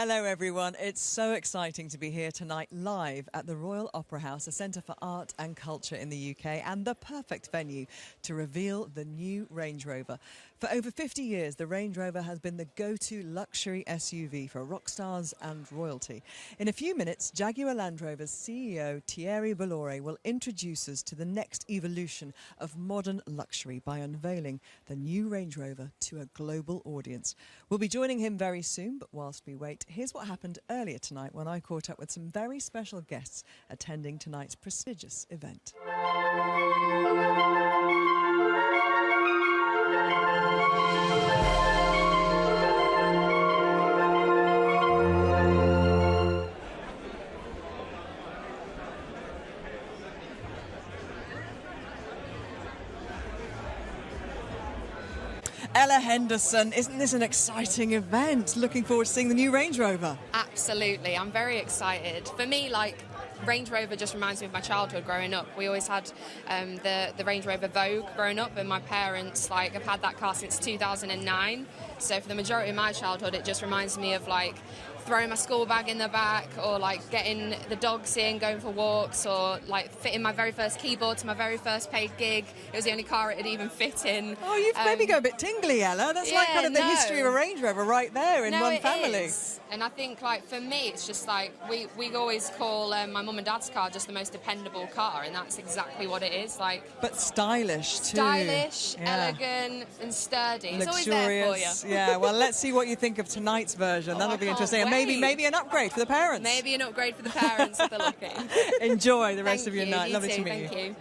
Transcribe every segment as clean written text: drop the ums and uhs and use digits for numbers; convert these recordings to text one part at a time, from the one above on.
Hello everyone, it's so exciting to be here tonight live at the Royal Opera House, a centre for art and culture in the UK, and the perfect venue to reveal the new Range Rover. For over 50 years, the Range Rover has been the go-to luxury SUV for rock stars and royalty. In a few minutes, Jaguar Land Rover's CEO Thierry Bolloré will introduce us to the next evolution of modern luxury by unveiling the new Range Rover to a global audience. We'll be joining him very soon, but whilst we wait, here's what happened earlier tonight when I caught up with some very special guests attending tonight's prestigious event. Ella Henderson, isn't this an exciting event? Looking forward to seeing the new Range Rover. Absolutely, I'm very excited. For me, Range Rover just reminds me of my childhood growing up. We always had the Range Rover Vogue growing up, and my parents have had that car since 2009. So for the majority of my childhood, it just reminds me of throwing my school bag in the back, or getting the dogs in, going for walks, or fitting my very first keyboard to my very first paid gig. It was the only car it had even fit in. Oh, you've made me go a bit tingly, Ella. That's kind of the history of a Range Rover right there in one family. Is. And I think for me, it's just we always call my mum and dad's car just the most dependable car, and that's exactly what it is. But stylish too. Stylish, elegant, and sturdy. It's always there for you. Yeah, well, let's see what you think of tonight's version. That'll be interesting. And maybe an upgrade for the parents. Maybe an upgrade for the parents if they're lucky. Enjoy the rest of your night. Lovely to meet you. Thank you.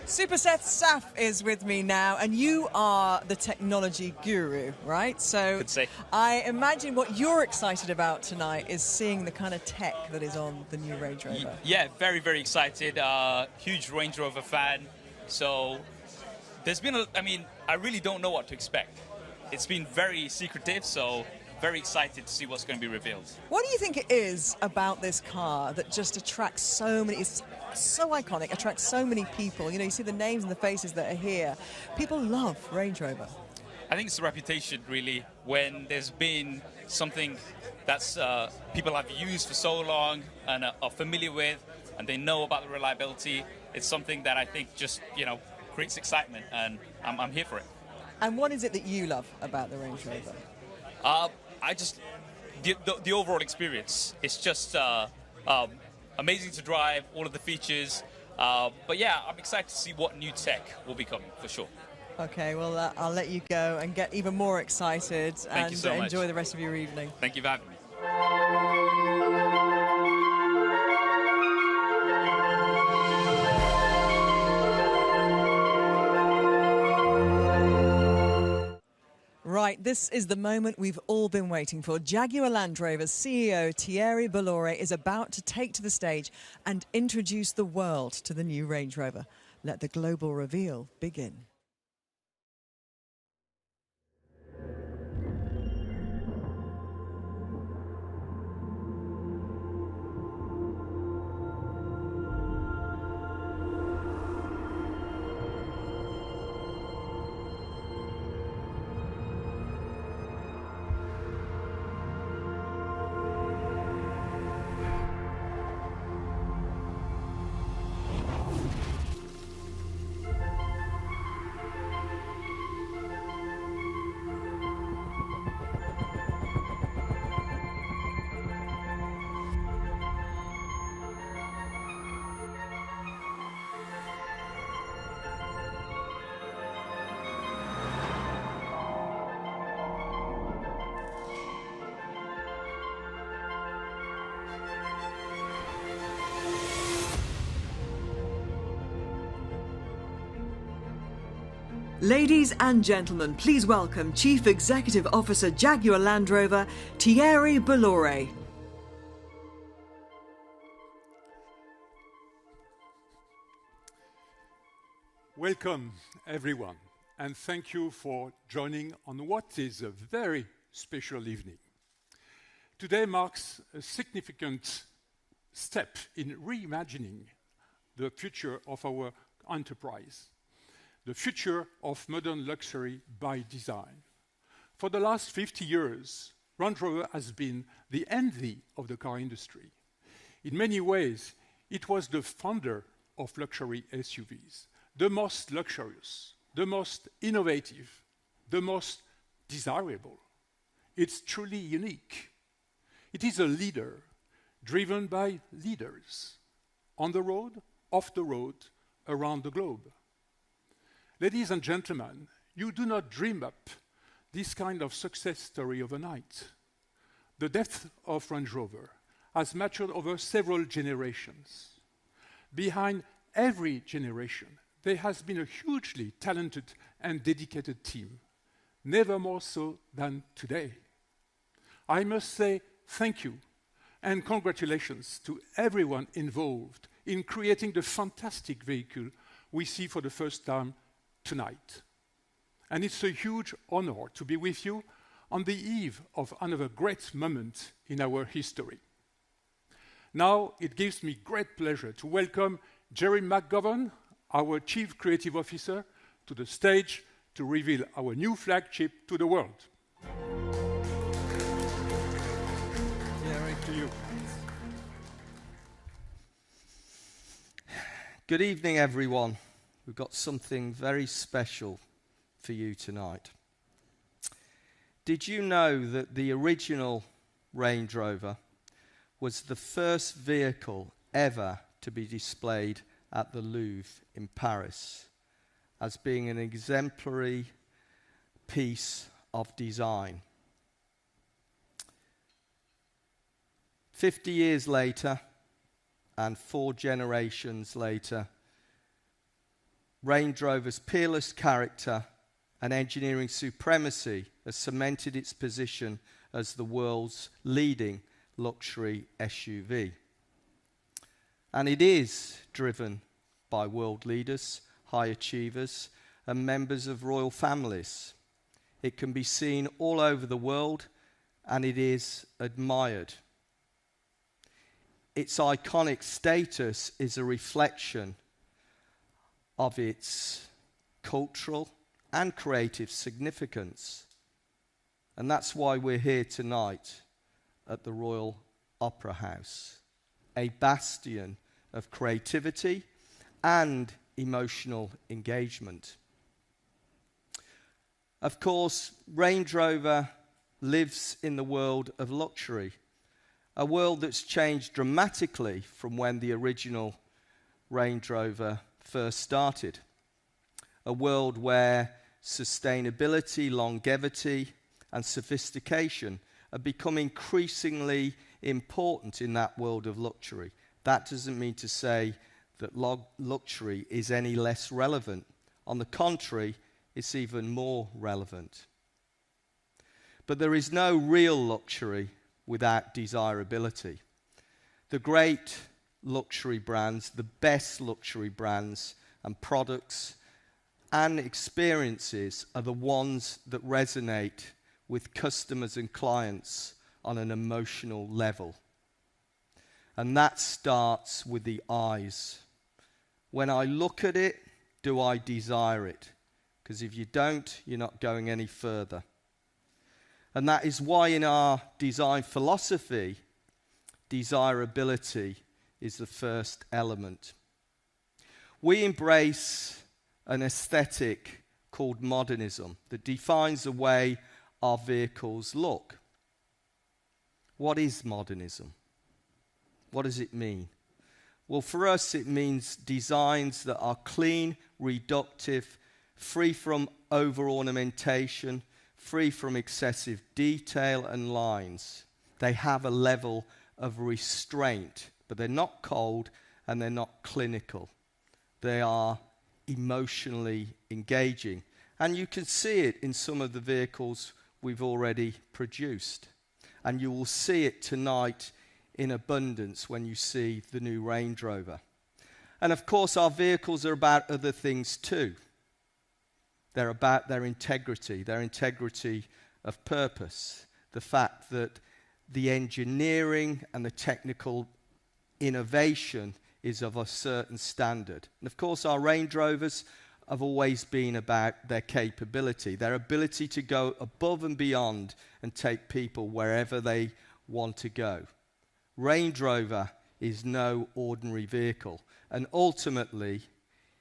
Super Seth Saff is with me now, and you are the technology guru, right? So Could say. I imagine what you're excited about tonight is seeing the kind of tech that is on the new Range Rover. Yeah, very, very excited. Huge Range Rover fan. So there's been I really don't know what to expect. It's been very secretive, so very excited to see what's going to be revealed. What do you think it is about this car that just attracts so many, it's so iconic, attracts so many people? You know, you see the names and the faces that are here. People love Range Rover. I think it's the reputation, really, when there's been something that's people have used for so long and are familiar with, and they know about the reliability. It's something that I think just, creates excitement, and I'm here for it. And what is it that you love about the Range Rover? The overall experience. It's just amazing to drive, all of the features. But yeah, I'm excited to see what new tech will be coming, for sure. Okay, well, I'll let you go and get even more excited. Thank you so much. Enjoy the rest of your evening. Thank you for having me. Right, this is the moment we've all been waiting for. Jaguar Land Rover's CEO Thierry Bolloré is about to take to the stage and introduce the world to the new Range Rover. Let the global reveal begin. Ladies and gentlemen, please welcome Chief Executive Officer Jaguar Land Rover, Thierry Bolloré. Welcome, everyone, and thank you for joining on what is a very special evening. Today marks a significant step in reimagining the future of our enterprise, the future of modern luxury by design. For the last 50 years, Range Rover has been the envy of the car industry. In many ways, it was the founder of luxury SUVs, the most luxurious, the most innovative, the most desirable. It's truly unique. It is a leader driven by leaders, on the road, off the road, around the globe. Ladies and gentlemen, you do not dream up this kind of success story overnight. The depth of Range Rover has matured over several generations. Behind every generation, there has been a hugely talented and dedicated team, never more so than today. I must say thank you and congratulations to everyone involved in creating the fantastic vehicle we see for the first time tonight. And it's a huge honor to be with you on the eve of another great moment in our history. Now, it gives me great pleasure to welcome Jerry McGovern, our Chief Creative Officer, to the stage to reveal our new flagship to the world. Jerry, to you. Good evening, everyone. We've got something very special for you tonight. Did you know that the original Range Rover was the first vehicle ever to be displayed at the Louvre in Paris as being an exemplary piece of design? 50 years later, and 4 generations later, Range Rover's peerless character and engineering supremacy has cemented its position as the world's leading luxury SUV. And it is driven by world leaders, high achievers, and members of royal families. It can be seen all over the world, and it is admired. Its iconic status is a reflection of its cultural and creative significance. And that's why we're here tonight at the Royal Opera House, a bastion of creativity and emotional engagement. Of course, Range Rover lives in the world of luxury, a world that's changed dramatically from when the original Range Rover first started. A world where sustainability, longevity, and sophistication have become increasingly important in that world of luxury. That doesn't mean to say that luxury is any less relevant. On the contrary, it's even more relevant. But there is no real luxury without desirability. The great luxury brands, the best luxury brands and products and experiences are the ones that resonate with customers and clients on an emotional level. And that starts with the eyes. When I look at it, do I desire it? Because if you don't, you're not going any further. And that is why in our design philosophy, desirability is the first element. We embrace an aesthetic called modernism that defines the way our vehicles look. What is modernism? What does it mean? Well, for us, it means designs that are clean, reductive, free from over-ornamentation, free from excessive detail and lines. They have a level of restraint, but they're not cold and they're not clinical. They are emotionally engaging. And you can see it in some of the vehicles we've already produced. And you will see it tonight in abundance when you see the new Range Rover. And of course, our vehicles are about other things too. They're about their integrity of purpose, the fact that the engineering and the technical innovation is of a certain standard. And of course, our Range Rovers have always been about their capability, their ability to go above and beyond and take people wherever they want to go. Range Rover is no ordinary vehicle, and ultimately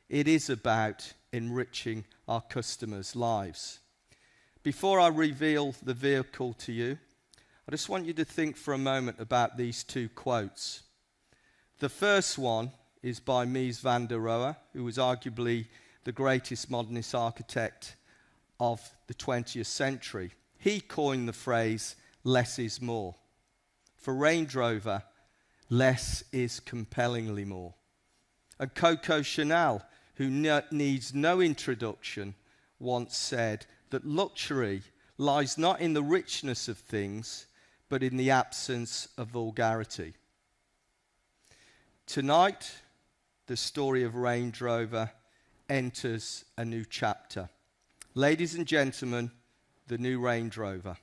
it is about enriching our customers' lives. Before I reveal the vehicle to you, I just want you to think for a moment about these two quotes. The first one is by Mies van der Rohe, who was arguably the greatest modernist architect of the 20th century. He coined the phrase, less is more. For Range Rover, less is compellingly more. And Coco Chanel, who needs no introduction, once said that luxury lies not in the richness of things, but in the absence of vulgarity. Tonight, the story of Range Rover enters a new chapter. Ladies and gentlemen, the new Range Rover.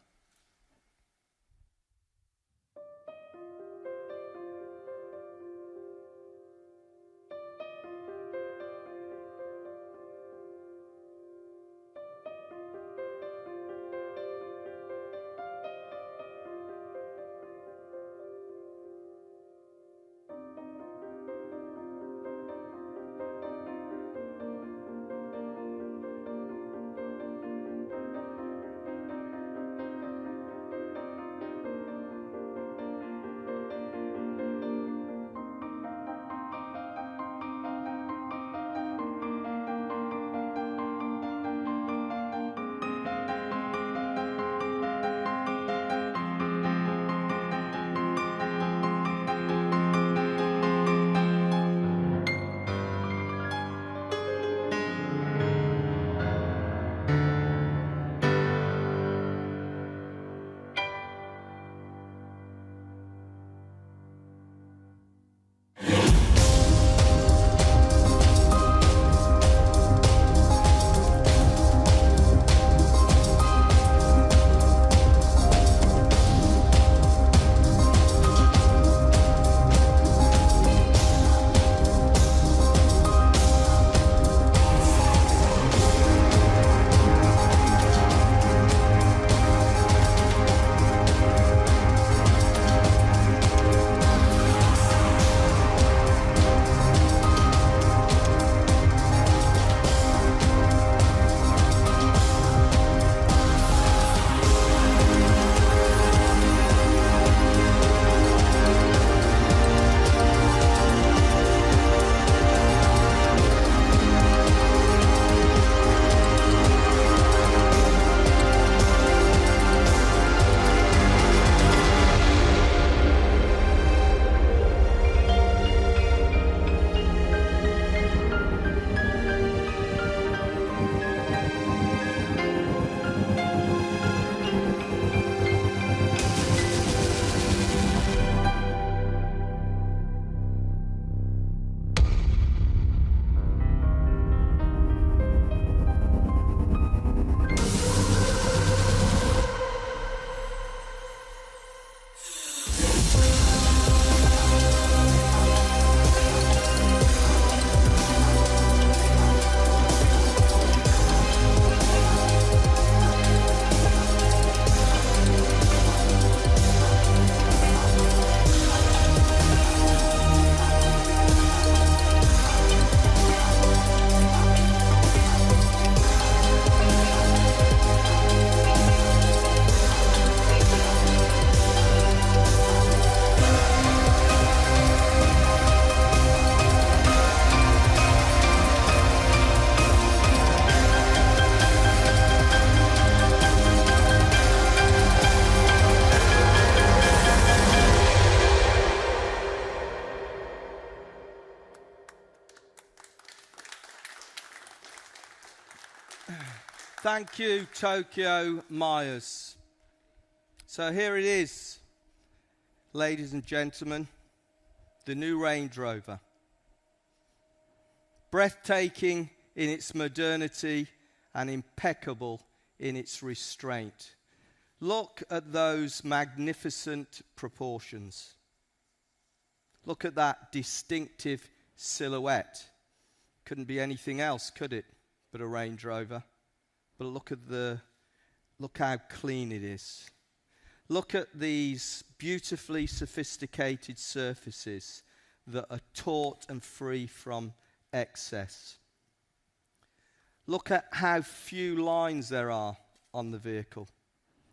Thank you, Tokyo Myers. So here it is, ladies and gentlemen, the new Range Rover. Breathtaking in its modernity and impeccable in its restraint. Look at those magnificent proportions. Look at that distinctive silhouette. Couldn't be anything else, could it? but a Range Rover. But look how clean it is. Look at these beautifully sophisticated surfaces that are taut and free from excess. Look at how few lines there are on the vehicle.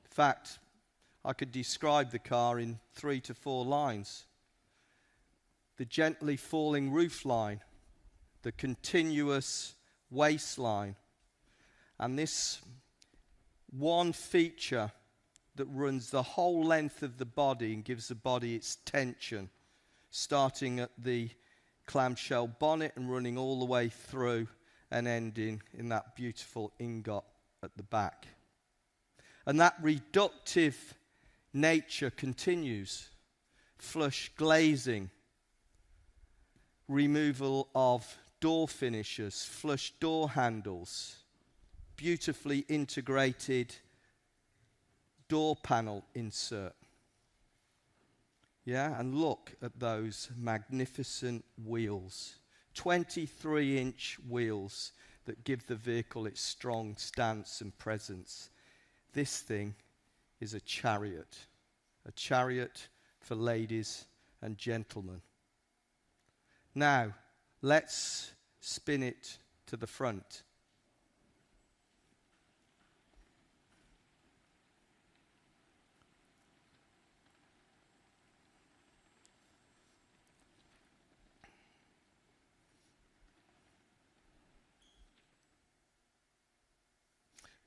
In fact, I could describe the car in 3 to 4 lines. The gently falling roofline, the continuous waistline, and this one feature that runs the whole length of the body and gives the body its tension, starting at the clamshell bonnet and running all the way through and ending in that beautiful ingot at the back. And that reductive nature continues. Flush glazing, removal of door finishers, flush door handles, beautifully integrated door panel insert. Yeah, and look at those magnificent wheels. 23-inch wheels that give the vehicle its strong stance and presence. This thing is a chariot for ladies and gentlemen. Now, let's spin it to the front.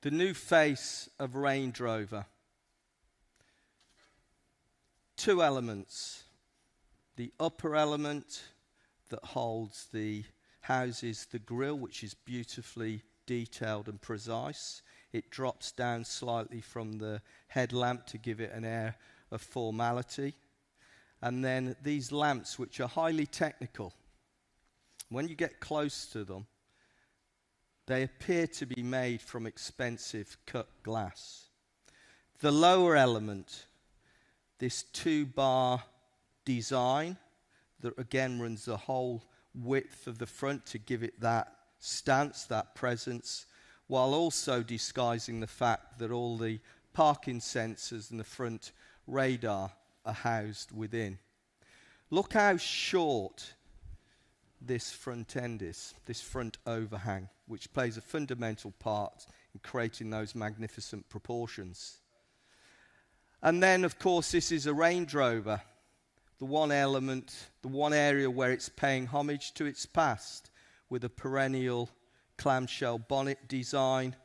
The new face of Range Rover. 2 elements. The upper element that houses the grille, which is beautifully detailed and precise. It drops down slightly from the headlamp to give it an air of formality. And then these lamps, which are highly technical. When you get close to them, they appear to be made from expensive cut glass. The lower element, this 2-bar design that again runs the whole width of the front to give it that stance, that presence, while also disguising the fact that all the parking sensors and the front radar are housed within. Look how short this front end is, this front overhang, which plays a fundamental part in creating those magnificent proportions. And then, of course, this is a Range Rover, the one element, the one area where it's paying homage to its past, with a perennial clamshell bonnet design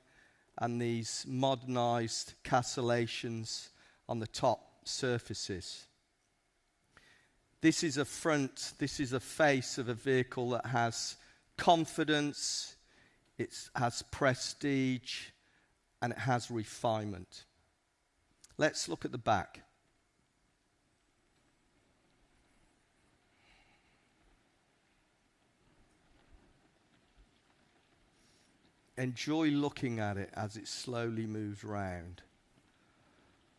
and these modernized castellations on the top surfaces. This is a face of a vehicle that has confidence, it has prestige, and it has refinement. Let's look at the back. Enjoy looking at it as it slowly moves round.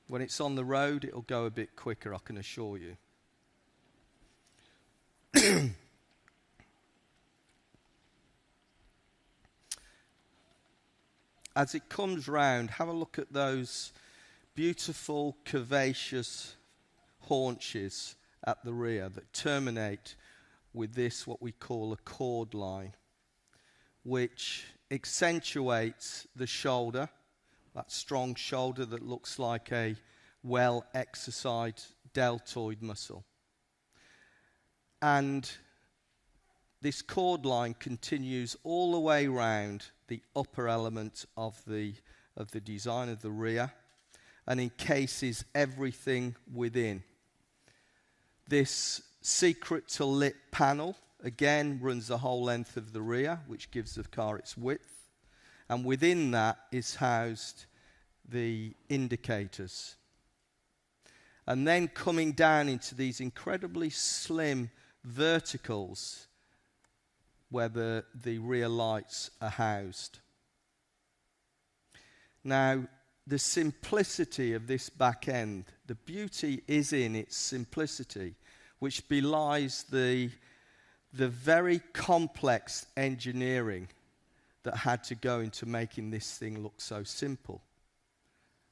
When it's on the road, it'll go a bit quicker, I can assure you. As it comes round, have a look at those beautiful curvaceous haunches at the rear that terminate with this, what we call a cord line, which accentuates the shoulder, that strong shoulder that looks like a well-exercised deltoid muscle. And this cord line continues all the way round the upper element of the design of the rear and encases everything within. This secret to lit panel again runs the whole length of the rear, which gives the car its width, and within that is housed the indicators. And then coming down into these incredibly slim verticals where the rear lights are housed. Now, the simplicity of this back end, the beauty is in its simplicity, which belies the very complex engineering that had to go into making this thing look so simple.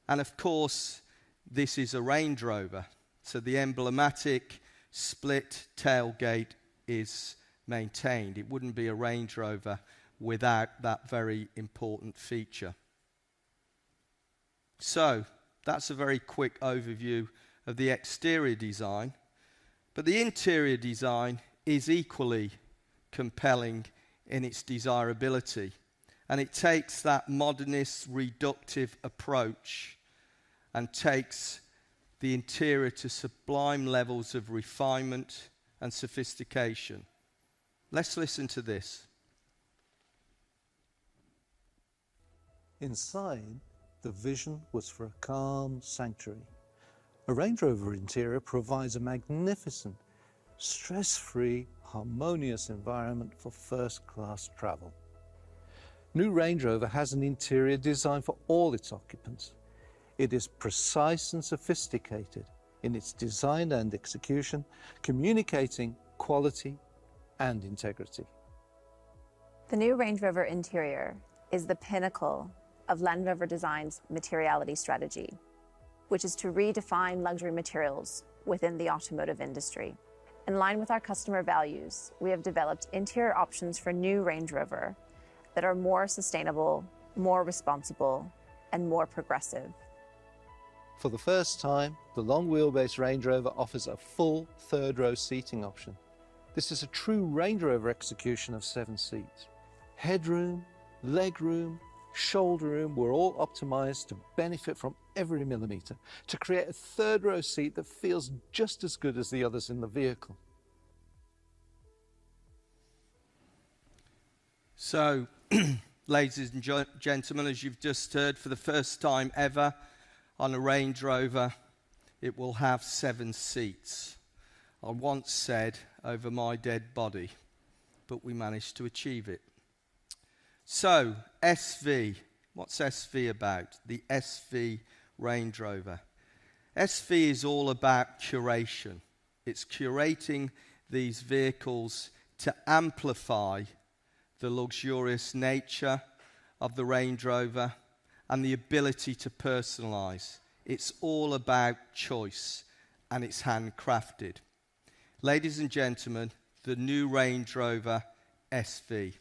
And of course, this is a Range Rover, so the emblematic split tailgate is maintained. It wouldn't be a Range Rover without that very important feature. So, that's a very quick overview of the exterior design, but the interior design is equally compelling in its desirability, and it takes that modernist reductive approach and takes the interior to sublime levels of refinement and sophistication. Let's listen to this. Inside, the vision was for a calm sanctuary. A Range Rover interior provides a magnificent, stress-free, harmonious environment for first-class travel. New Range Rover has an interior designed for all its occupants. It is precise and sophisticated in its design and execution, communicating quality and integrity. The new Range Rover interior is the pinnacle of Land Rover Design's materiality strategy, which is to redefine luxury materials within the automotive industry. In line with our customer values, we have developed interior options for new Range Rover that are more sustainable, more responsible, and more progressive. For the first time, the long wheelbase Range Rover offers a full third-row seating option. This is a true Range Rover execution of 7 seats. Headroom, legroom, shoulder room were all optimized to benefit from every millimeter, to create a third-row seat that feels just as good as the others in the vehicle. So, ladies and gentlemen, as you've just heard, for the first time ever on a Range Rover, it will have 7 seats. I once said, over my dead body, but we managed to achieve it. So, SV. What's SV about? The SV Range Rover. SV is all about curation. It's curating these vehicles to amplify the luxurious nature of the Range Rover and the ability to personalize. It's all about choice, and it's handcrafted. Ladies and gentlemen, the new Range Rover SV.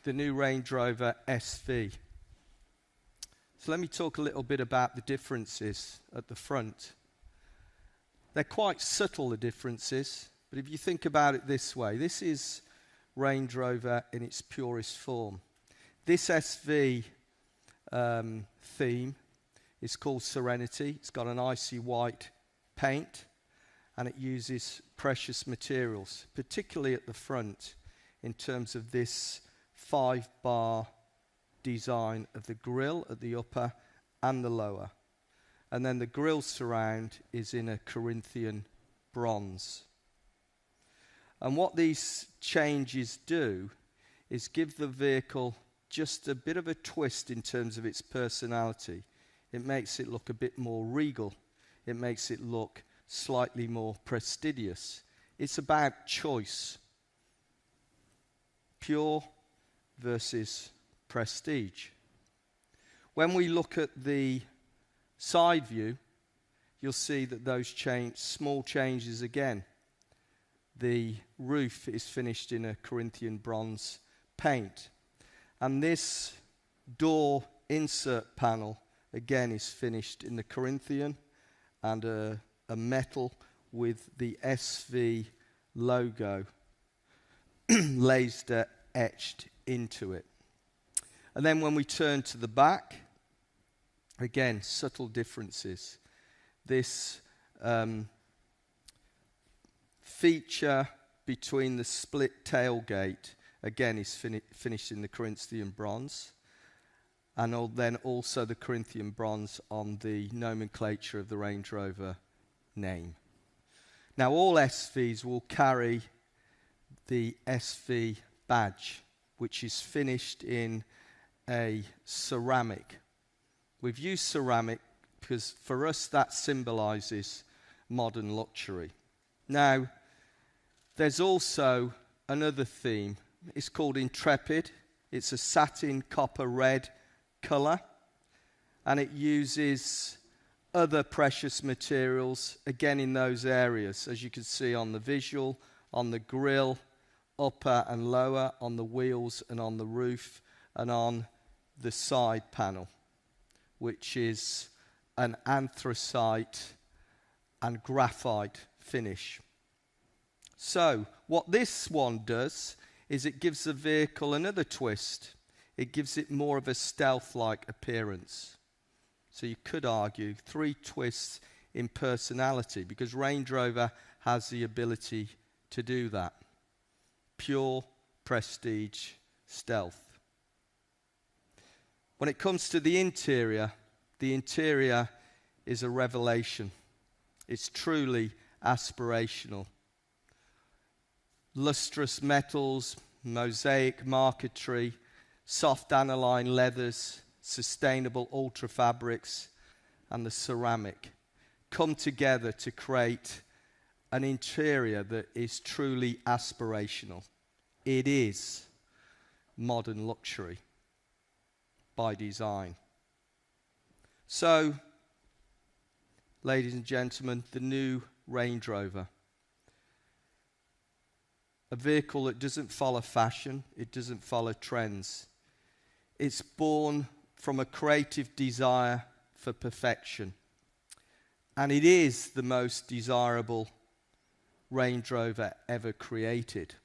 The new Range Rover SV. So let me talk a little bit about the differences at the front. They're quite subtle, the differences, but if you think about it this way, this is Range Rover in its purest form. This SV theme is called Serenity. It's got an icy white paint, and it uses precious materials, particularly at the front, in terms of this 5-bar design of the grille at the upper and the lower. And then the grille surround is in a Corinthian bronze. And what these changes do is give the vehicle just a bit of a twist in terms of its personality. It makes it look a bit more regal. It makes it look slightly more prestigious. It's about choice. Pure versus prestige. When we look at the side view, you'll see that those small changes again. The roof is finished in a Corinthian bronze paint. And this door insert panel, again, is finished in the Corinthian and a metal with the SV logo laser etched into it. And then when we turn to the back, again, subtle differences. This feature between the split tailgate, again, is finished in the Corinthian bronze, and then also the Corinthian bronze on the nomenclature of the Range Rover name. Now, all SVs will carry the SV badge, which is finished in a ceramic. We've used ceramic because for us that symbolises modern luxury. Now, there's also another theme. It's called Intrepid. It's a satin copper red colour, and it uses other precious materials, again in those areas, as you can see on the visual, on the grille, upper and lower, on the wheels and on the roof, and on the side panel, which is an anthracite and graphite finish. So, what this one does is it gives the vehicle another twist. It gives it more of a stealth-like appearance. So you could argue 3 twists in personality, because Range Rover has the ability to do that. Pure prestige stealth. When it comes to the interior is a revelation. It's truly aspirational. Lustrous metals, mosaic marquetry, soft aniline leathers, sustainable ultra fabrics, and the ceramic come together to create an interior that is truly aspirational. It is modern luxury by design. So, ladies and gentlemen, the new Range Rover. A vehicle that doesn't follow fashion, it doesn't follow trends. It's born from a creative desire for perfection. And it is the most desirable Range Rover ever created.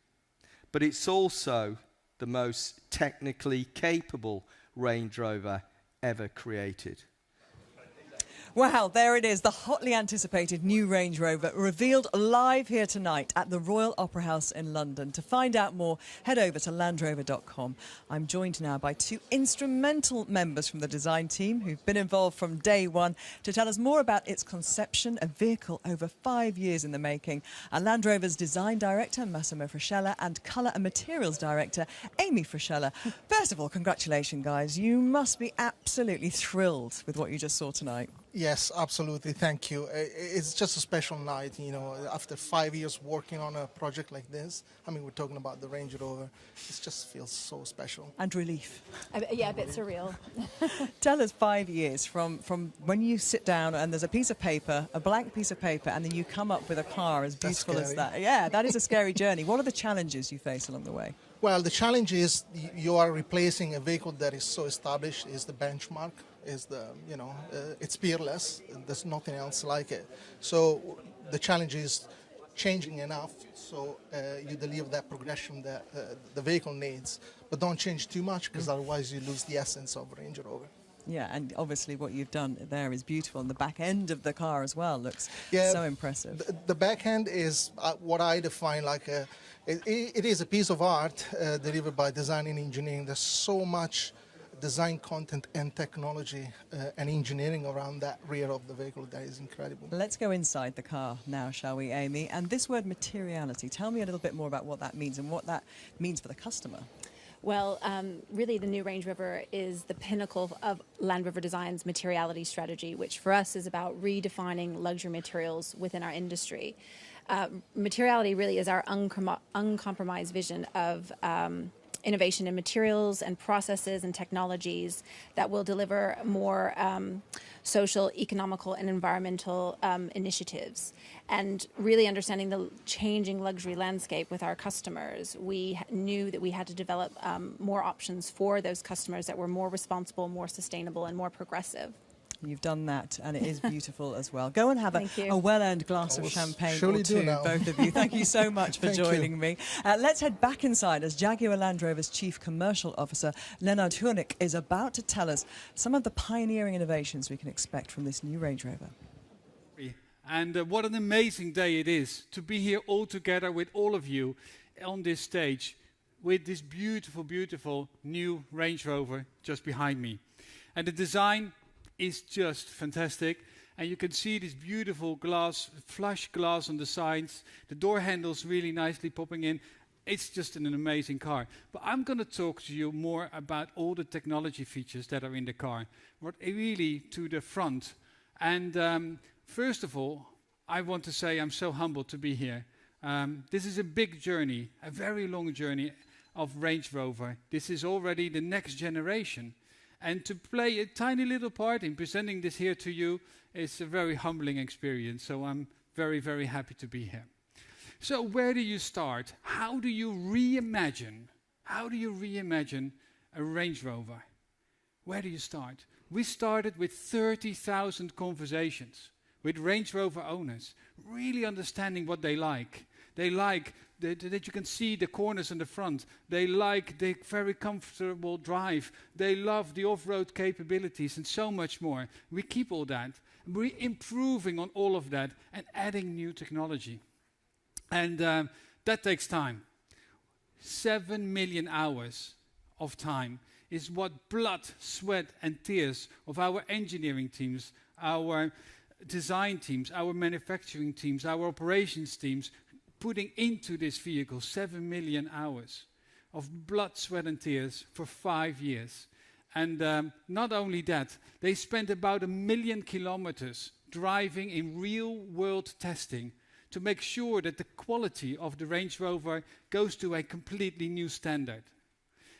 But it's also the most technically capable Range Rover ever created. Wow, there it is, the hotly anticipated new Range Rover, revealed live here tonight at the Royal Opera House in London. To find out more, head over to landrover.com. I'm joined now by 2 instrumental members from the design team who've been involved from day one to tell us more about its conception, a vehicle over 5 years in the making. Land Rover's design director, Massimo Friscella, and colour and materials director, Amy Friscella. First of all, congratulations, guys. You must be absolutely thrilled with what you just saw tonight. Yes, absolutely. Thank you. It's just a special night, you know, after 5 years working on a project like this. I mean, we're talking about the Range Rover. It just feels so special. And relief. Yeah, a bit surreal. Tell us 5 years from when you sit down and there's a piece of paper, a blank piece of paper, and then you come up with a car as beautiful as that. Yeah, that is a scary journey. What are the challenges you face along the way? Well, the challenge is you are replacing a vehicle that is so established, is the benchmark, is the, you know, it's peerless. There's nothing else like it. So the challenge is changing enough so you deliver that progression that the vehicle needs, but don't change too much, because otherwise you lose the essence of Range Rover. Yeah, and obviously what you've done there is beautiful, and the back end of the car as well looks so impressive. The back end is what I define like it is a piece of art delivered by design and engineering. There's so much design content and technology and engineering around that rear of the vehicle that is incredible. Let's go inside the car now, shall we, Amy? And this word materiality, tell me a little bit more about what that means and what that means for the customer. Well, really the new Range Rover is the pinnacle of Land Rover Design's materiality strategy, which for us is about redefining luxury materials within our industry. Materiality really is our uncompromised vision of innovation in materials and processes and technologies that will deliver more social, economical, and environmental initiatives. And really understanding the changing luxury landscape with our customers, we knew that we had to develop more options for those customers that were more responsible, more sustainable, and more progressive. You've done that, and it is beautiful as well. Go and have a well-earned glass of champagne or two, both of you. Thank you so much for joining me. Let's head back inside as Jaguar Land Rover's Chief Commercial Officer, Lennart Hurnik, is about to tell us some of the pioneering innovations we can expect from this new Range Rover. And what an amazing day it is to be here all together with all of you on this stage with this beautiful, beautiful new Range Rover just behind me. And the design is just fantastic. And you can see this beautiful glass, flush glass on the sides. The door handles really nicely popping in. It's just an amazing car. But I'm going to talk to you more about all the technology features that are in the car. What really to the front. And first of all, I want to say I'm so humbled to be here. This is a big journey, a very long journey of Range Rover. This is already the next generation. And to play a tiny little part in presenting this here to you is a very humbling experience. So I'm very, very happy to be here. So where do you start? How do you reimagine? How do you reimagine a Range Rover? Where do you start? We started with 30,000 conversations with Range Rover owners, really understanding what they like. They like that you can see the corners in the front. They like the very comfortable drive. They love the off-road capabilities and so much more. We keep all that. We're improving on all of that and adding new technology. And that takes time. 7 million hours of time is what blood, sweat and tears of our engineering teams, our design teams, our manufacturing teams, our operations teams, putting into this vehicle 7 million hours of blood, sweat and tears for 5 years. And not only that, they spent about 1 million kilometers driving in real-world testing to make sure that the quality of the Range Rover goes to a completely new standard.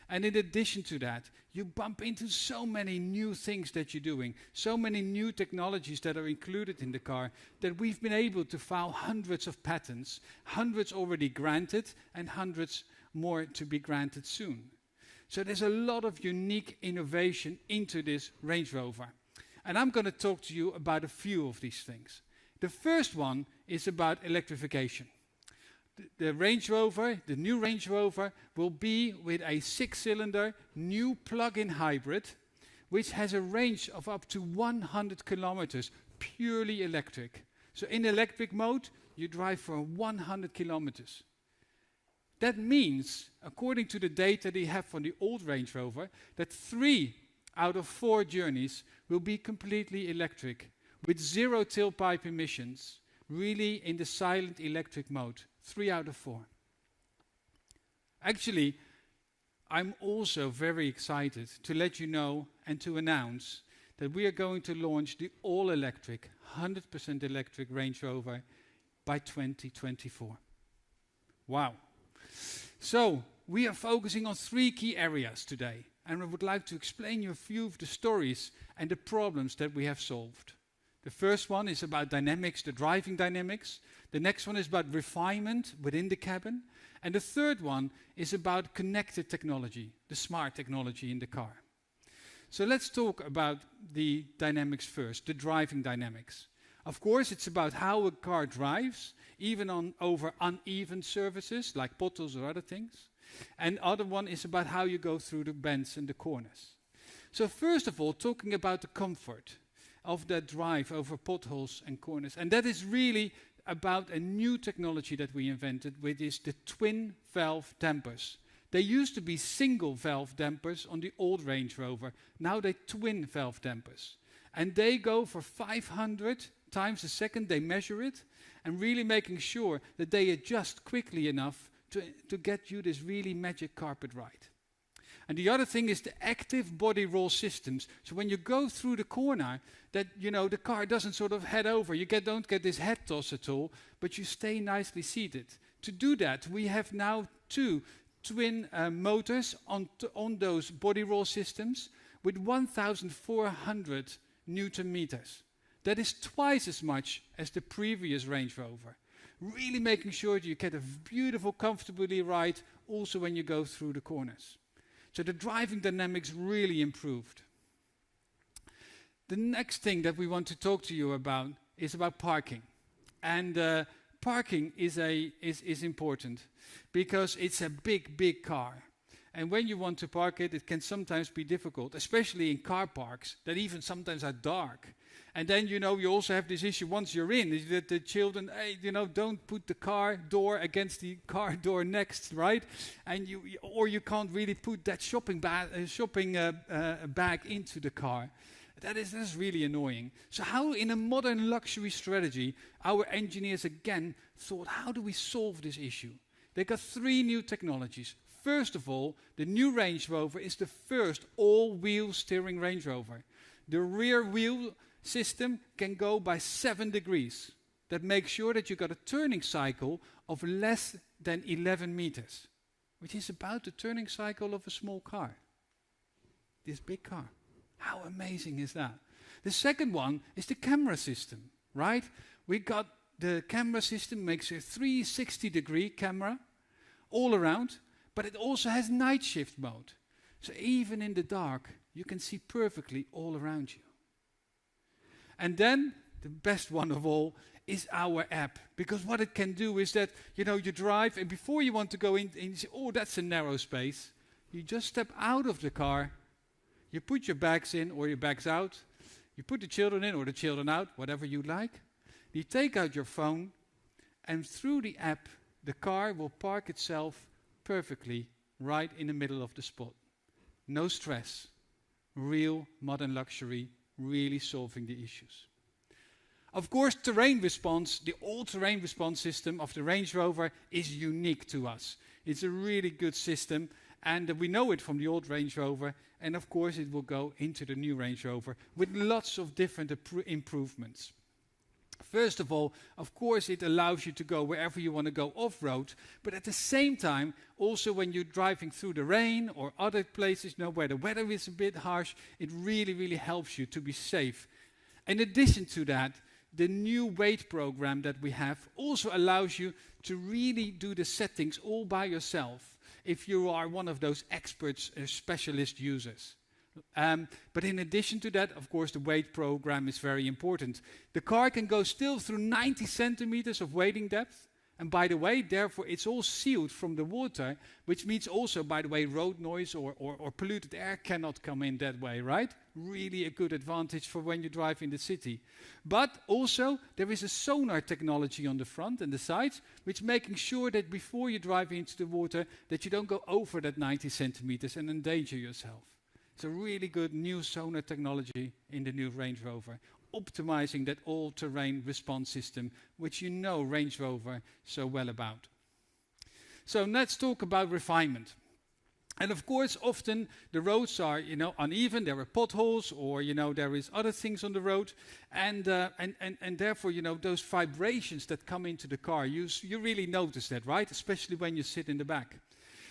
And in addition to that, you bump into so many new things that you're doing, so many new technologies that are included in the car, that we've been able to file hundreds of patents, hundreds already granted, and hundreds more to be granted soon. So there's a lot of unique innovation into this Range Rover. And I'm going to talk to you about a few of these things. The first one is about electrification. The Range Rover, the new Range Rover, will be with a 6-cylinder new plug-in hybrid, which has a range of up to 100 kilometers, purely electric. So in electric mode, you drive for 100 kilometers. That means, according to the data they have from the old Range Rover, that 3 out of 4 journeys will be completely electric, with 0 tailpipe emissions, really in the silent electric mode. 3 out of 4. Actually, I'm also very excited to let you know and to announce that we are going to launch the all-electric, 100% electric Range Rover by 2024. Wow. So, we are focusing on 3 key areas today, and I would like to explain you a few of the stories and the problems that we have solved. The first one is about dynamics, the driving dynamics. The next one is about refinement within the cabin. And the third one is about connected technology, the smart technology in the car. So let's talk about the dynamics first, the driving dynamics. Of course, it's about how a car drives, even over uneven surfaces like potholes or other things. And the other one is about how you go through the bends and the corners. So first of all, talking about the comfort of that drive over potholes and corners. And that is really about a new technology that we invented, which is the twin valve dampers. They used to be single valve dampers on the old Range Rover. Now they're twin valve dampers. And they go for 500 times a second. They measure it and really making sure that they adjust quickly enough to get you this really magic carpet ride. And the other thing is the active body roll systems. So when you go through the corner, that the car doesn't sort of head over. You don't get this head toss at all, but you stay nicely seated. To do that, we have now 2 twin motors on those body roll systems with 1,400 Newton meters. That is twice as much as the previous Range Rover. Really making sure that you get a beautiful, comfortably ride also when you go through the corners. So the driving dynamics really improved. The next thing that we want to talk to you about is about parking. And parking is important because it's a big, big car. And when you want to park it, it can sometimes be difficult, especially in car parks that even sometimes are dark. And then, you know, you also have this issue once you're in, is that the children, hey, you know, don't put the car door against the car door next, right? And you can't really put that shopping bag into the car. That's really annoying. So how, in a modern luxury strategy, our engineers again thought, how do we solve this issue? They got 3 new technologies. First of all, the new Range Rover is the first all-wheel steering Range Rover. The rear wheel system can go by 7 degrees. That makes sure that you got a turning cycle of less than 11 meters, which is about the turning cycle of a small car. This big car. How amazing is that? The second one is the camera system, right? We got the camera system, makes a 360-degree camera all around, but it also has night shift mode. So even in the dark, you can see perfectly all around you. And then, the best one of all is our app. Because what it can do is that, you know, you drive, and before you want to go in, and you say, oh, that's a narrow space, you just step out of the car. You put your bags in or your bags out. You put the children in or the children out, whatever you like. You take out your phone, and through the app, the car will park itself perfectly right in the middle of the spot. No stress. Real modern luxury, really solving the issues. Of course, terrain response, the all-terrain response system of the Range Rover is unique to us. It's a really good system. And we know it from the old Range Rover, and of course it will go into the new Range Rover with lots of different improvements. First of all, of course, it allows you to go wherever you want to go off-road, but at the same time, also when you're driving through the rain or other places, you know, where the weather is a bit harsh, it really, really helps you to be safe. In addition to that, the new weight program that we have also allows you to really do the settings all by yourself, if you are one of those experts, specialist users. But in addition to that, of course, the weight program is very important. The car can go still through 90 centimeters of wading depth. And by the way, therefore, it's all sealed from the water, which means also, by the way, road noise or polluted air cannot come in that way, right? Really a good advantage for when you drive in the city. But also, there is a sonar technology on the front and the sides, which making sure that before you drive into the water, that you don't go over that 90 centimeters and endanger yourself. It's a really good new sonar technology in the new Range Rover, optimizing that all-terrain response system, which you know Range Rover so well about. So let's talk about refinement. And of course, often the roads are, you know, uneven. There are potholes, or you know, there is other things on the road, and therefore, you know, those vibrations that come into the car, you really notice that, right? Especially when you sit in the back.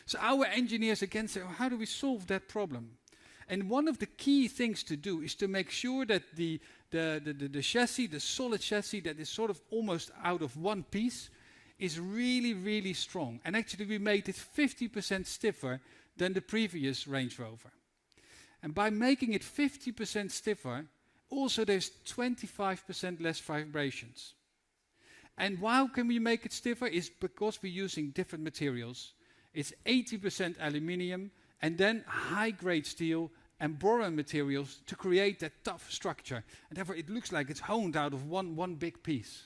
So our engineers again say, how do we solve that problem? And one of the key things to do is to make sure that the chassis, the solid chassis that is sort of almost out of one piece, is really, really strong. And actually we made it 50% stiffer than the previous Range Rover. And by making it 50% stiffer, also there's 25% less vibrations. And how can we make it stiffer? Is because we're using different materials. It's 80% aluminium, and then high-grade steel and boron materials to create that tough structure. And therefore it looks like it's honed out of one big piece.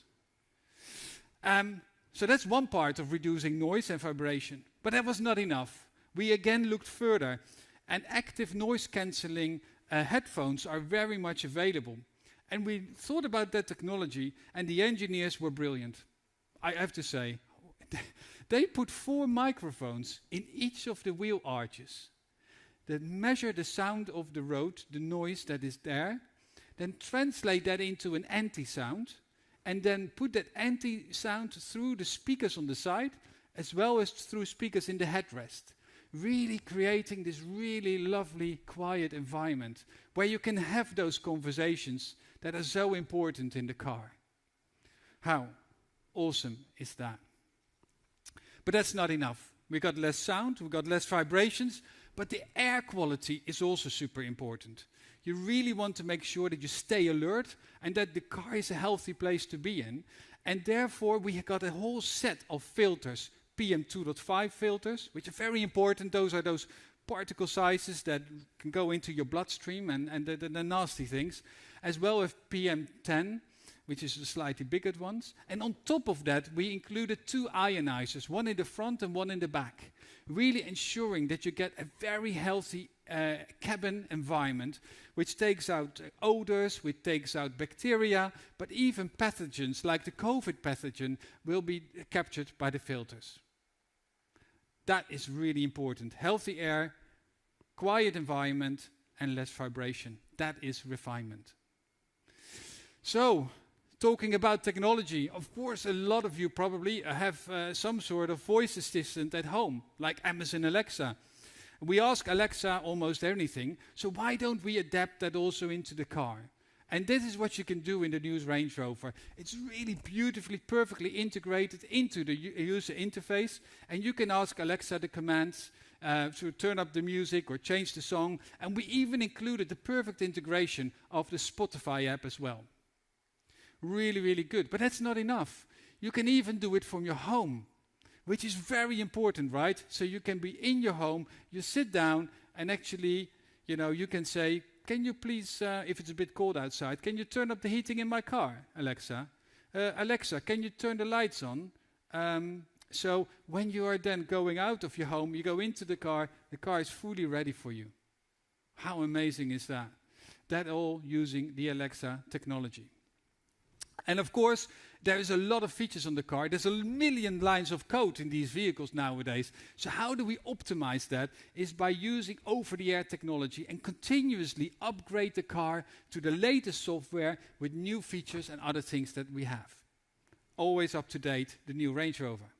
So that's one part of reducing noise and vibration. But that was not enough. We again looked further, and active noise cancelling headphones are very much available. And we thought about that technology, and the engineers were brilliant. I have to say, they put 4 microphones in each of the wheel arches that measure the sound of the road, the noise that is there, then translate that into an anti-sound, and then put that anti-sound through the speakers on the side, as well as through speakers in the headrest, really creating this really lovely, quiet environment where you can have those conversations that are so important in the car. How awesome is that? But that's not enough. We got less sound, we got less vibrations, but the air quality is also super important. You really want to make sure that you stay alert and that the car is a healthy place to be in. And therefore, we got a whole set of filters, PM2.5 filters, which are very important. Those are those particle sizes that can go into your bloodstream and the nasty things, as well as PM10, which is the slightly bigger ones. And on top of that, we included 2 ionizers, one in the front and one in the back, really ensuring that you get a very healthy cabin environment, which takes out odors, which takes out bacteria, but even pathogens like the COVID pathogen will be captured by the filters. That is really important. Healthy air, quiet environment, and less vibration. That is refinement. So, talking about technology, of course, a lot of you probably have some sort of voice assistant at home, like Amazon Alexa. We ask Alexa almost anything, so why don't we adapt that also into the car? And this is what you can do in the new Range Rover. It's really beautifully, perfectly integrated into the user interface, and you can ask Alexa the commands to turn up the music or change the song, and we even included the perfect integration of the Spotify app as well. Really, really good. But that's not enough. You can even do it from your home, which is very important, right? So you can be in your home, you sit down, and actually, you can say, can you please, if it's a bit cold outside, can you turn up the heating in my car, Alexa? Alexa, can you turn the lights on? So when you are then going out of your home, you go into the car is fully ready for you. How amazing is that? That all using the Alexa technology. And of course, there is a lot of features on the car. There's a million lines of code in these vehicles nowadays. So how do we optimize that? Is by using over-the-air technology and continuously upgrade the car to the latest software with new features and other things that we have. Always up to date, the new Range Rover.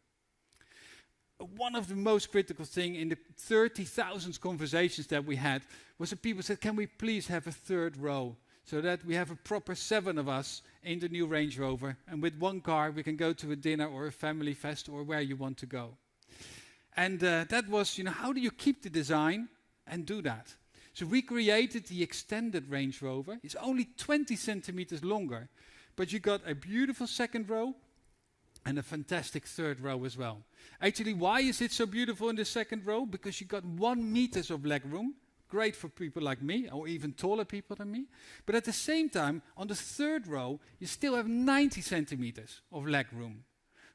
One of the most critical things in the 30,000 conversations that we had was that people said, can we please have a third row? So that we have a proper 7 of us in the new Range Rover. And with one car, we can go to a dinner or a family fest or where you want to go. And that was, how do you keep the design and do that? So we created the extended Range Rover. It's only 20 centimeters longer. But you got a beautiful second row and a fantastic third row as well. Actually, why is it so beautiful in the second row? Because you got 1 meter of legroom. Great for people like me, or even taller people than me. But at the same time, on the third row, you still have 90 centimeters of leg room.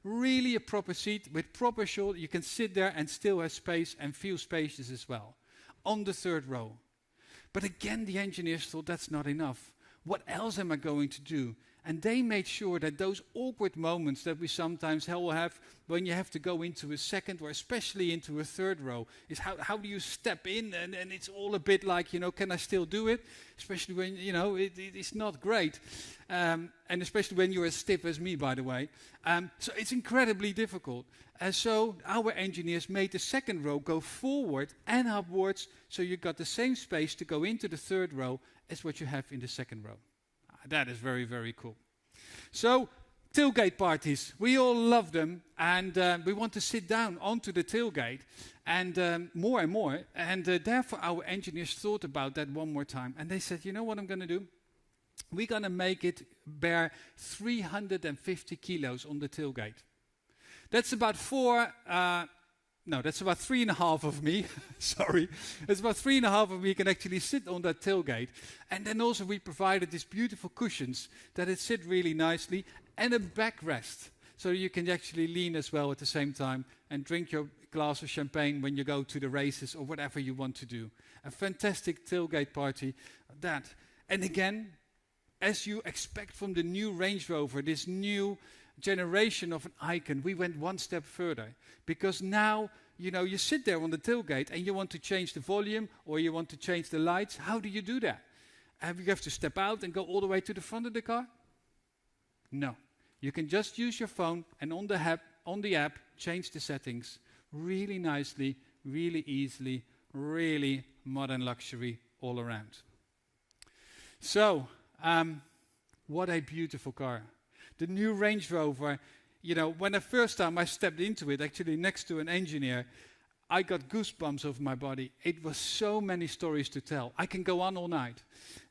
Really a proper seat with proper shoulder. You can sit there and still have space and feel spacious as well. On the third row. But again, the engineers thought that's not enough. What else am I going to do? And they made sure that those awkward moments that we sometimes will have when you have to go into a second or especially into a third row is how do you step in and it's all a bit like, can I still do it? Especially when, it's not great. And especially when you're as stiff as me, by the way. So it's incredibly difficult. So our engineers made the second row go forward and upwards so you got the same space to go into the third row as what you have in the second row. That is very, very cool. So, tailgate parties, we all love them, and we want to sit down onto the tailgate, and more and more. And therefore, our engineers thought about that one more time, and they said, you know what I'm going to do? We're going to make it bear 350 kilos on the tailgate. That's about that's about 3.5 of me. Sorry. That's about 3.5 of me can actually sit on that tailgate. And then also we provided these beautiful cushions that it sit really nicely and a backrest. So you can actually lean as well at the same time and drink your glass of champagne when you go to the races or whatever you want to do. A fantastic tailgate party. That. And again, as you expect from the new Range Rover, this new generation of an icon, we went one step further because now you sit there on the tailgate and you want to change the volume or you want to change the lights. How do you do that? You have to step out and go all the way to the front of the car? No, you can just use your phone and on the app change the settings really nicely, really easily, really modern luxury all around. So what a beautiful car. The new Range Rover, when the first time I stepped into it, actually next to an engineer, I got goosebumps over my body. It was so many stories to tell. I can go on all night.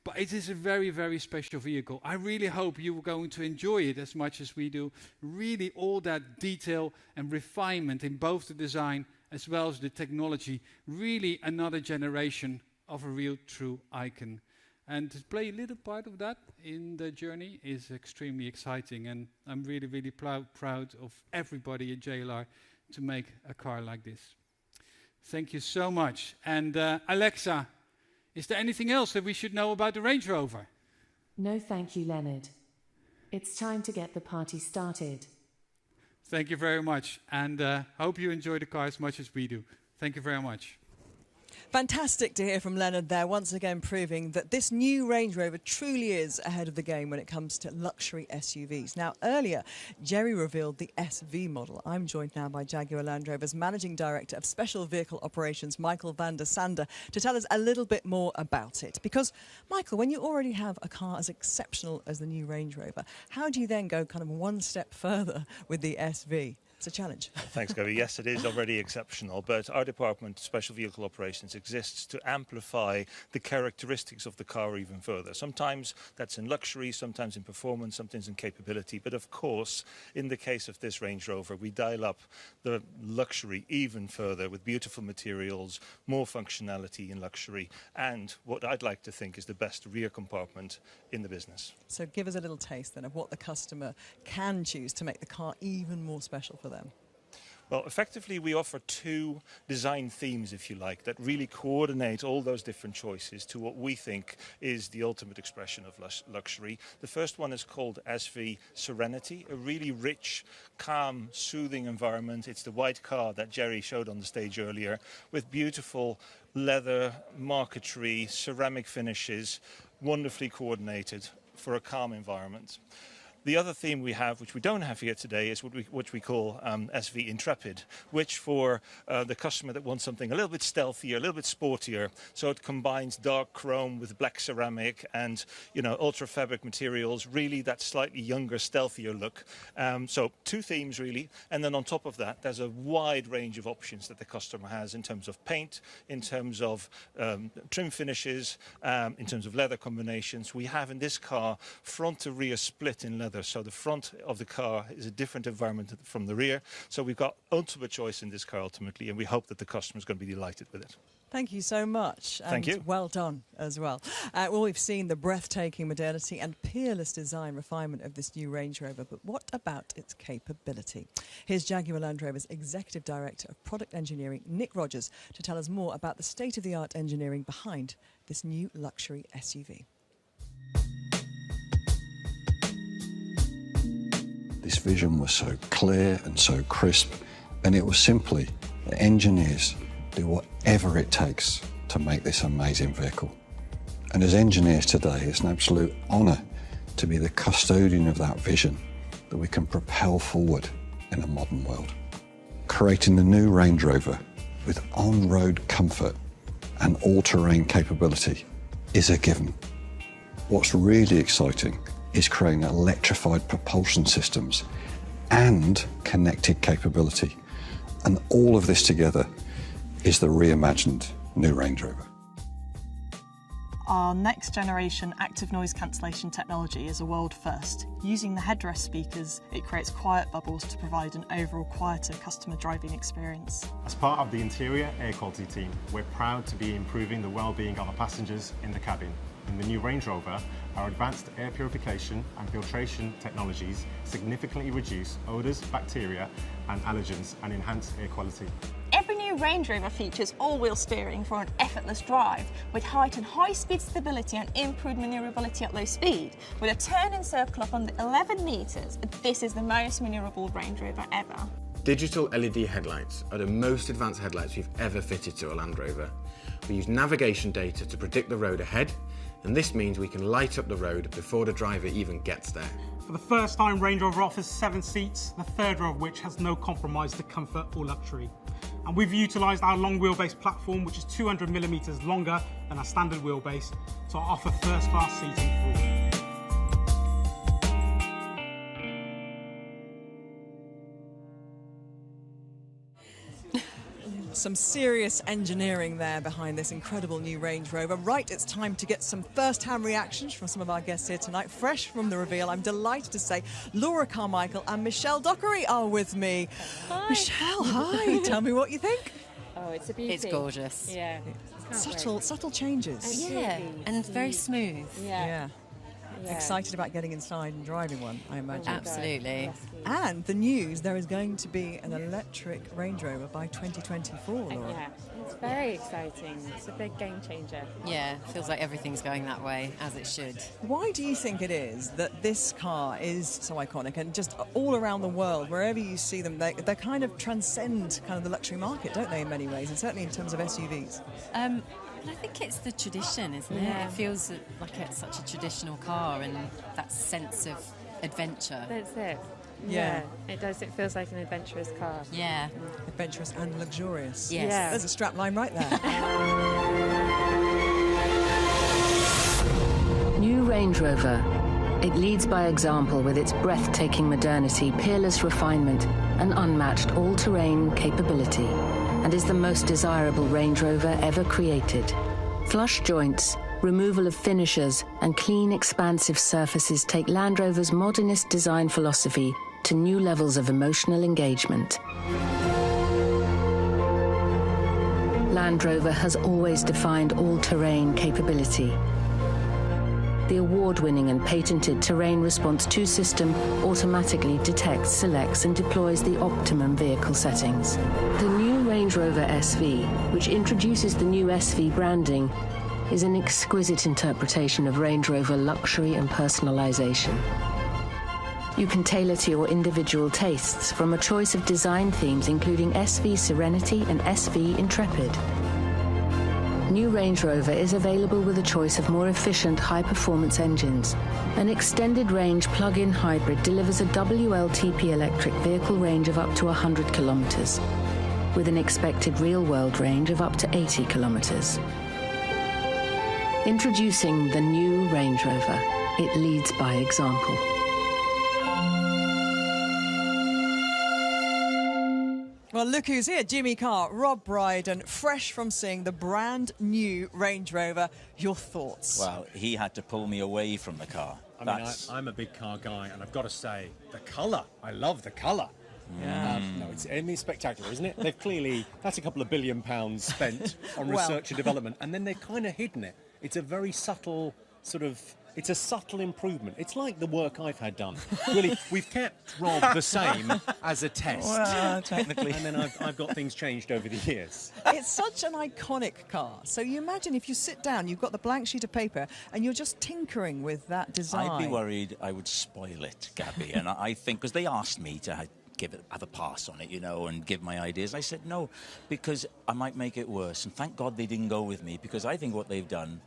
But it is a very, very special vehicle. I really hope you are going to enjoy it as much as we do. Really all that detail and refinement in both the design as well as the technology, really another generation of a real true icon. And to play a little part of that in the journey is extremely exciting, and I'm really, really proud of everybody at JLR to make a car like this. Thank you so much. And Alexa, is there anything else that we should know about the Range Rover? No, thank you, Leonard. It's time to get the party started. Thank you very much, and hope you enjoy the car as much as we do. Thank you very much. Fantastic to hear from Leonard there, once again proving that this new Range Rover truly is ahead of the game when it comes to luxury SUVs. Now, earlier, Jerry revealed the SV model. I'm joined now by Jaguar Land Rover's Managing Director of Special Vehicle Operations, Michael van der Sande, to tell us a little bit more about it. Because, Michael, when you already have a car as exceptional as the new Range Rover, how do you then go kind of one step further with the SV? It's a challenge. Thanks, Gary. Yes, it is already exceptional, but our department, Special Vehicle Operations, exists to amplify the characteristics of the car even further. Sometimes that's in luxury, sometimes in performance, sometimes in capability. But of course, in the case of this Range Rover, we dial up the luxury even further with beautiful materials, more functionality in luxury, and what I'd like to think is the best rear compartment in the business. So give us a little taste then of what the customer can choose to make the car even more special for them. Well, effectively, we offer two design themes, if you like, that really coordinate all those different choices to what we think is the ultimate expression of luxury. The first one is called SV Serenity, a really rich, calm, soothing environment. It's the white car that Jerry showed on the stage earlier, with beautiful leather, marquetry, ceramic finishes, wonderfully coordinated for a calm environment. The other theme we have, which we don't have here today, is what we call SV Intrepid, which for the customer that wants something a little bit stealthier, a little bit sportier. So it combines dark chrome with black ceramic and, you know, ultra fabric materials, really that slightly younger, stealthier look. So two themes really, and then on top of that, there's a wide range of options that the customer has in terms of paint, in terms of trim finishes, in terms of leather combinations. We have in this car front to rear split in leather. So the front of the car is a different environment from the rear. So we've got ultimate choice in this car ultimately, and we hope that the customer is going to be delighted with it. Thank you so much. Thank you. Well done as well. Well, we've seen the breathtaking modernity and peerless design refinement of this new Range Rover, but what about its capability? Here's Jaguar Land Rover's Executive Director of Product Engineering, Nick Rogers, to tell us more about the state-of-the-art engineering behind this new luxury SUV. This vision was so clear and so crisp, and it was simply the engineers do whatever it takes to make this amazing vehicle. And as engineers today, it's an absolute honour to be the custodian of that vision that we can propel forward in a modern world. Creating the new Range Rover with on-road comfort and all-terrain capability is a given. What's really exciting is creating electrified propulsion systems and connected capability. And all of this together is the reimagined new Range Rover. Our next generation active noise cancellation technology is a world first. Using the headrest speakers, it creates quiet bubbles to provide an overall quieter customer driving experience. As part of the interior air quality team, we're proud to be improving the well-being of our passengers in the cabin. In the new Range Rover, our advanced air purification and filtration technologies significantly reduce odours, bacteria and allergens and enhance air quality. Every new Range Rover features all-wheel steering for an effortless drive, with height and high-speed stability and improved manoeuvrability at low speed. With a turn and circle of under 11 metres, this is the most manoeuvrable Range Rover ever. Digital LED headlights are the most advanced headlights we've ever fitted to a Land Rover. We use navigation data to predict the road ahead, and this means we can light up the road before the driver even gets there. For the first time, Range Rover offers 7 seats, the third row of which has no compromise to comfort or luxury. And we've utilised our long wheelbase platform, which is 200mm longer than our standard wheelbase, to offer first-class seating for all. Some serious engineering there behind this incredible new Range Rover. Right, it's time to get some first-hand reactions from some of our guests here tonight. Fresh from the reveal, I'm delighted to say Laura Carmichael and Michelle Dockery are with me. Hi. Michelle, hi. Tell me what you think. Oh, it's a beauty. It's gorgeous. Yeah. Subtle changes. Yeah, and very smooth. Yeah. Excited about getting inside and driving one, I imagine. Absolutely. And the news, there is going to be an electric Range Rover by 2024, Laura. Yeah, it's very exciting. It's a big game changer. Yeah, feels like everything's going that way, as it should. Why do you think it is that this car is so iconic, and just all around the world, wherever you see them, they kind of transcend kind of the luxury market, don't they, in many ways, and certainly in terms of SUVs? I think it's the tradition, isn't it? Yeah. It feels like it's such a traditional car, and that sense of adventure. That's it. Yeah. It does. It feels like an adventurous car. Yeah. Adventurous and luxurious. Yes. Yeah. There's a strap line right there. New Range Rover. It leads by example with its breathtaking modernity, peerless refinement, and unmatched all-terrain capability, and is the most desirable Range Rover ever created. Flush joints, removal of finishers, and clean, expansive surfaces take Land Rover's modernist design philosophy to new levels of emotional engagement. Land Rover has always defined all-terrain capability. The award-winning and patented Terrain Response 2 system automatically detects, selects and deploys the optimum vehicle settings. The new Range Rover SV, which introduces the new SV branding, is an exquisite interpretation of Range Rover luxury and personalization. You can tailor to your individual tastes from a choice of design themes including SV Serenity and SV Intrepid. New Range Rover is available with a choice of more efficient, high-performance engines. An extended-range plug-in hybrid delivers a WLTP electric vehicle range of up to 100 kilometers, with an expected real-world range of up to 80 kilometers. Introducing the new Range Rover. It leads by example. Well, look who's here. Jimmy Carr, Rob Brydon, fresh from seeing the brand new Range Rover. Your thoughts? Well, he had to pull me away from the car. I mean, I'm a big car guy, and I've got to say, the colour. I love the colour. Yeah. No, it's spectacular, isn't it? They've clearly, that's a couple of £1 billion spent on research and development, and then they've kind of hidden it. It's a very subtle sort of, it's a subtle improvement. It's like the work I've had done. Really, we've kept Rob the same as a test. Well, technically. And then I've got things changed over the years. It's such an iconic car. So you imagine if you sit down, you've got the blank sheet of paper, and you're just tinkering with that design. I'd be worried I would spoil it, Gabby. And I think, because they asked me to have a pass on it, you know, and give my ideas. I said no, because I might make it worse. And thank God they didn't go with me, because I think what they've done,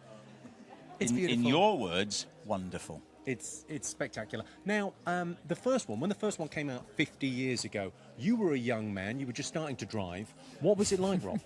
in your words, wonderful. It's spectacular. Now, when the first one came out 50 years ago, you were a young man, you were just starting to drive. What was it like, Rob?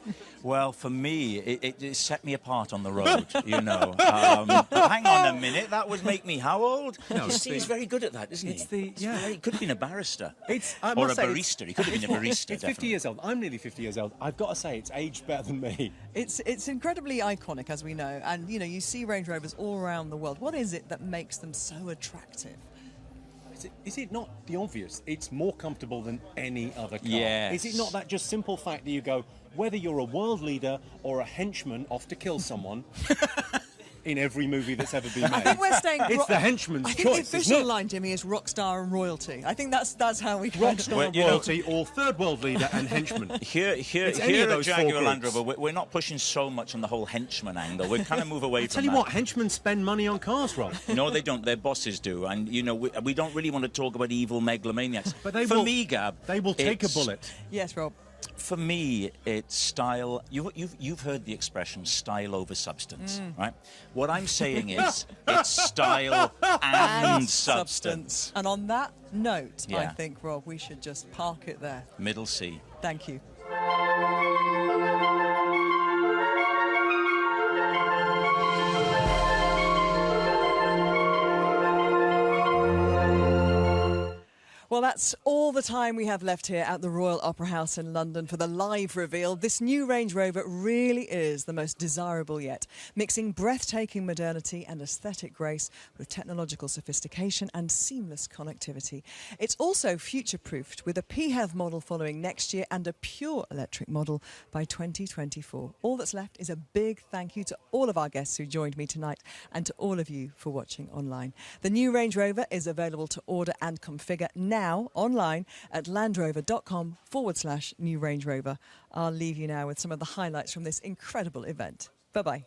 Well, for me, it set me apart on the road, you know. Hang on a minute, that would make me how old? No, he's very good at that, isn't he? He could have been a barrister. Or a barista. He could have been a barista, It's 50 years old. I'm nearly 50 years old. I've got to say, it's aged better than me. It's incredibly iconic, as we know. And, you know, you see Range Rovers all around the world. What is it that makes them so attractive? Is it not the obvious? It's more comfortable than any other car. Yes. Is it not that just simple fact that you go, whether you're a world leader or a henchman off to kill someone, in every movie that's ever been made. I think we're staying... It's the henchman's choice, choice, the official isn't it? line, Jimmy, is rock star and royalty. I think that's how we... Rock star and royalty, or third world leader and henchman. Here at Jaguar Land Rover, we're not pushing so much on the whole henchman angle. We're kind of move away from that. Tell you what, henchmen spend money on cars, Rob. No, they don't. Their bosses do. And, you know, we don't really want to talk about evil megalomaniacs. But they For me, Gab... They will take a bullet. Yes, Rob. For me, it's style. You've heard the expression "style over substance," right? What I'm saying is it's style and substance. And on that note, I Yeah. think, Rob, we should just park it there. Middle C. Thank you. Well, Well, that's all the time we have left here at the Royal Opera House in London for the live reveal. This new Range Rover really is the most desirable yet, mixing breathtaking modernity and aesthetic grace with technological sophistication and seamless connectivity. It's also future-proofed with a PHEV model following next year and a pure electric model by 2024. All that's left is a big thank you to all of our guests who joined me tonight and to all of you for watching online. The new Range Rover is available to order and configure now online at landrover.com/new Range Rover. I'll leave you now with some of the highlights from this incredible event. Bye-bye.